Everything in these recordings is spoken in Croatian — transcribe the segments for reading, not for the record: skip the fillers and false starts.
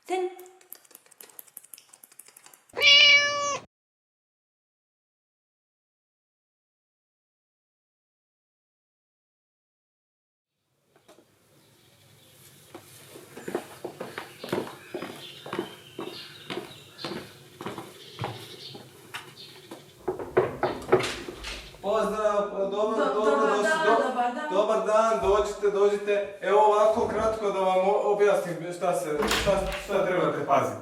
Sen. Pozdrav, Dobar dan. dobar dan, dođite. Evo ovako kratko da vam objasnim šta trebate paziti.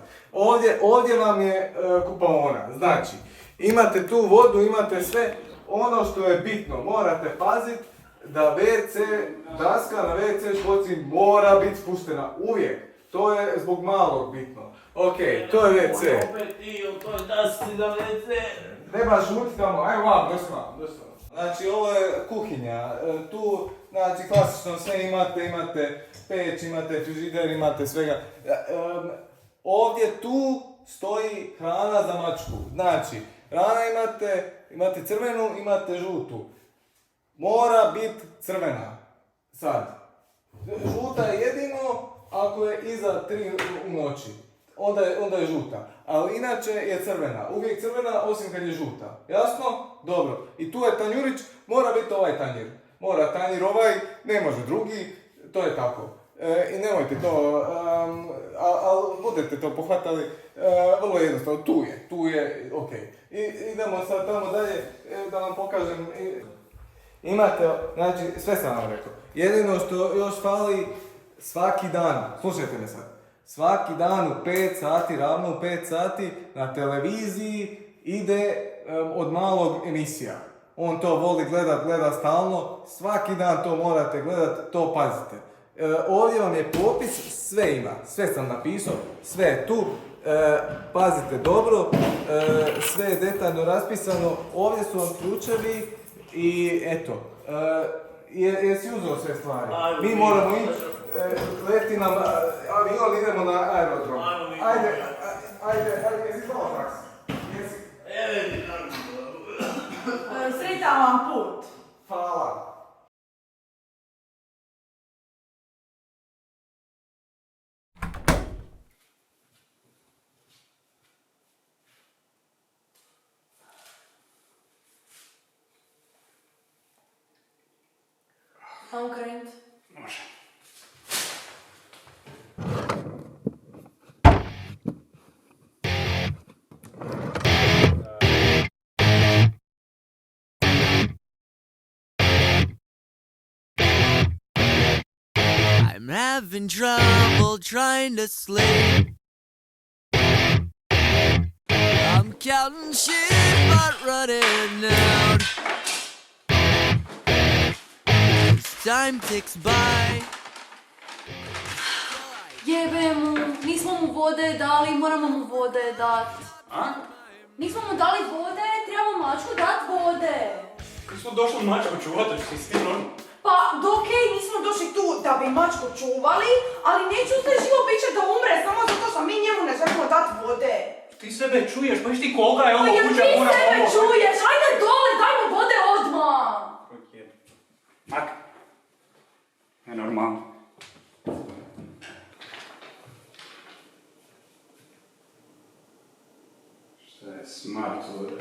Ovdje vam je kupaona, znači imate tu vodu, imate sve. Ono što je bitno, morate paziti da daska na WC špoci mora biti spuštena uvijek. To je zbog malog bitno. Ok, to je WC. Opet ti u toj daski za WC. Nema žuti tamo, ajmo vam, došli vam. Znači ovo je kuhinja, tu znači klasično sve imate peć, imate frižider, imate svega. Ovdje tu stoji hrana za mačku, znači hrana imate crvenu, imate žutu. Mora biti crvena, sad. Žuta je jedino ako je iza 3 u noći. Onda je žuta, ali inače je crvena, uvijek crvena osim kad je žuta, jasno? Dobro, i tu je tanjurić, mora biti ovaj tanjir, mora tanjir ovaj, ne može drugi, to je tako. I nemojte to, ali budete to pohvatali, vrlo jednostavno, tu je, ok. Idemo sad tamo dalje, da vam pokažem, imate, znači sve sam vam rekao, jedino što još fali svaki dan, slušajte me sad. Svaki dan u 5 sati, ravno u 5 sati, na televiziji ide od malog emisija. On to voli gleda stalno, svaki dan to morate gledat, to pazite. Ovdje vam je popis, sve ima, sve sam napisao, sve je tu, pazite dobro, sve je detaljno raspisano, ovdje su vam ključevi i eto, jesi uzeo sve stvari? Mi moramo ići. Leti nam avion, idemo na aerodrom. Ajde, jesi znao taksi? Jesi? Sretan vam put. Hvala. Samo krenut. Može. I'm having trouble trying to sleep. I'm counting sheep but running out. As time ticks by. Jebe mu, nismo mu vode dali, moramo mu vode dat. A? Nismo mu dali vode, trebamo mačku dat vode. Kako smo došli mačku čuvati, što si ti normalno? Pa, okej, nismo došli tu da bi mačku čuvali, ali neću se živo biće da umre, samo zato što mi njemu ne želimo dat vode. Ti sebe čuješ, pa ti koga je ovo Pa jel kuća ti puna sebe ovo? čuješ? Ajde dole, daj mu vode odmah. Mak. Nenormalno. Šta je smart ovdje?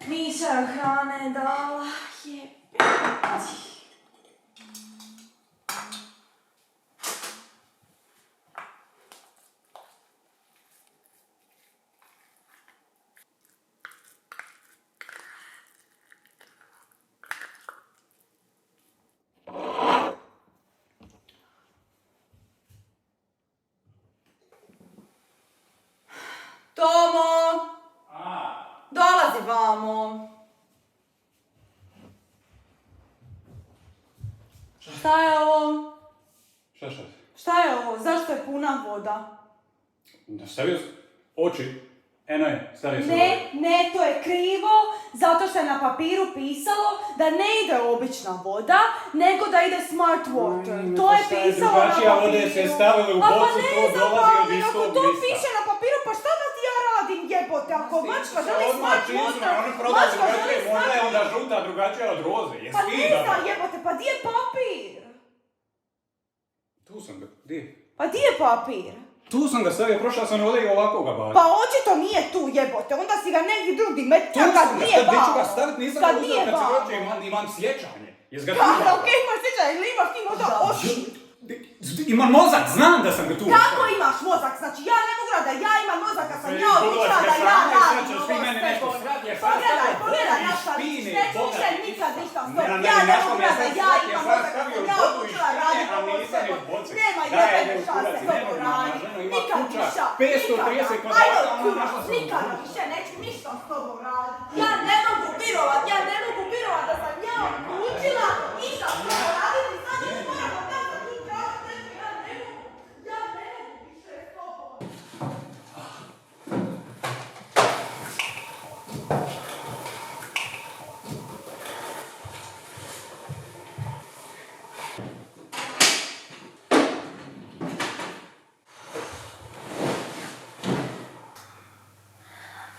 Nisam hrane dala, jebati. Pazi vamo. Šta je ovo? Šta? Šta je ovo? Zašto je puna voda? Da stavio oči. Eno je, stavio se Ne, to je krivo, zato što je na papiru pisalo da ne ide obična voda, nego da ide smart water. To je pisalo na drugačija papiru. voda se stavila u bocu, to dolazi od istog Ako to mjesta. piše na papiru, pa šta da ti ja radim, jebote? Ako mačka želi Odmah smart čizma, water, oni prodaju mačka želi drugačije, možda je smart onda žuta drugačija od roze. Pa Jesi ne da? znam, jebote, pa di je papir? Tu sam ga, di? Pa di je papir? Tu sam ga stavio, prošla sam ovdje i ovako ga bacio. Pa očito nije tu, jebote, onda si ga negdje drugdje Tu metio kad sam ga, nije gdje ću ga vamo. staviti, nisam Kad ga uzeo nije kad se vamo. rođe, imam sjećanje. Jes ga tu Kako, dao? okej, imaš sjećanje, ili imaš ti možda oči? Imam mozak, znam da sam ga tu Kako imaš mozak? Znači ja ne mogu da ja imam mozak kad sam Sve, ja odlučila pogledaj, da ja sranje, sad radim ćeš ovo ti s mene nešto tebom. srati, jer sad Pogledaj, stavio pogledaj, vodu ja iz sad špine, neću Boga. više nikad ništa s Ne, tobom. ne, Ja ne našao mogu mi je da sad ja srati, imam jer sad mozak kad stavio sam ja vodu iz odlučila špine, raditi a ovo s nisam je tebom. boce. Nema Daj, jebene ajde, šanse kurac, s tobom nenormalna raditi. žena, ima Nikad kuća, ništa, 530 nikada. kvadrata, Ajde, ona kurac, našla sam nikada kuću. više neću ništa s tobom raditi. Ja ne mogu virovat da sam ja odlučila ništa s tobom raditi. Sad još moram od tamo tu tražiti nešto, ja ne mogu više s tobom.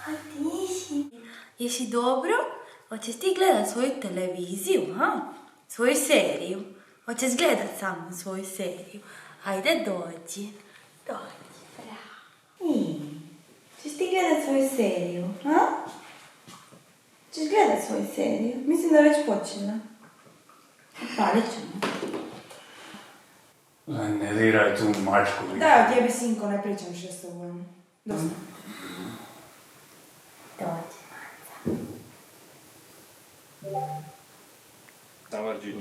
A ti jesi dobro? Hoćeš ti gledat svoju televiziju, ha? Svoju seriju? Hoćeš gledat sa mnom svoju seriju? Hajde dođi. Dođi, bravo. Hoćeš ti gledat svoju seriju, ha? Hoćeš gledat svoju seriju? Mislim da je već počela. Palit ćemo. Ne diraj tu mačku. Da, gdje bi sinko, ne pričam više s tobom. Dosta. Dođi.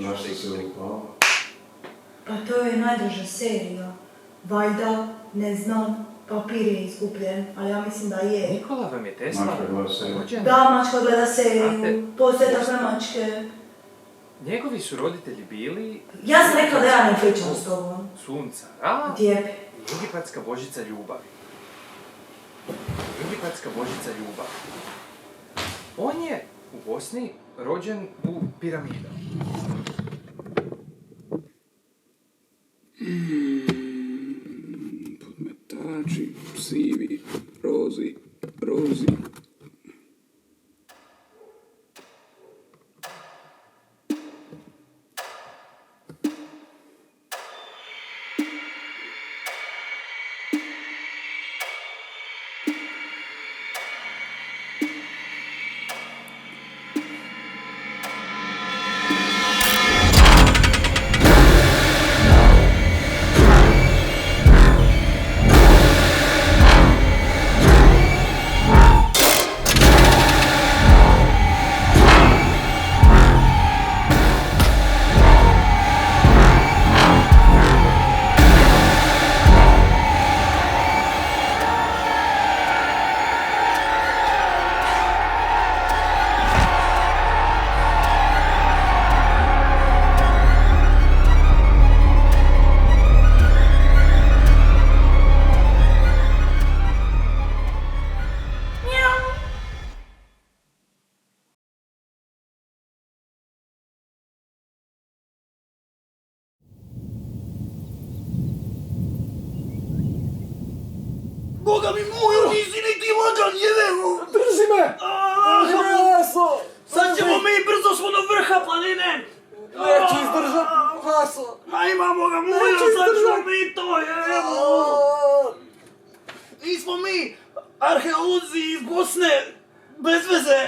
Zašto se upao? Pa to je najduža serija. Valjda, ne znam, papir je izgubljen, ali ja mislim da je. Nikola vam je Tesla Mačka gleda seriju. rođen. Da, mačka gleda Znate- seriju, postoje takve mačke. Njegovi su roditelji bili Ja sam rekla da ja ne pričam s tobom. Sunca Ra Djepi. i Egipatska božica ljubavi. Egipatska božica ljubavi. On je u Bosni rođen u piramidama. Podmetači, sivi, rozi. Boga mi moju, nisi niti lagan, jeveru! Drži me! Drži me, Vaso! Sad ćemo mi, brzo smo do vrha planine! Neću izdržat, Vaso! Ajma, Boga moja, Neću sad ćemo izdržat. mi to, jeveru! Nismo mi arheolozi iz Bosne, bez veze!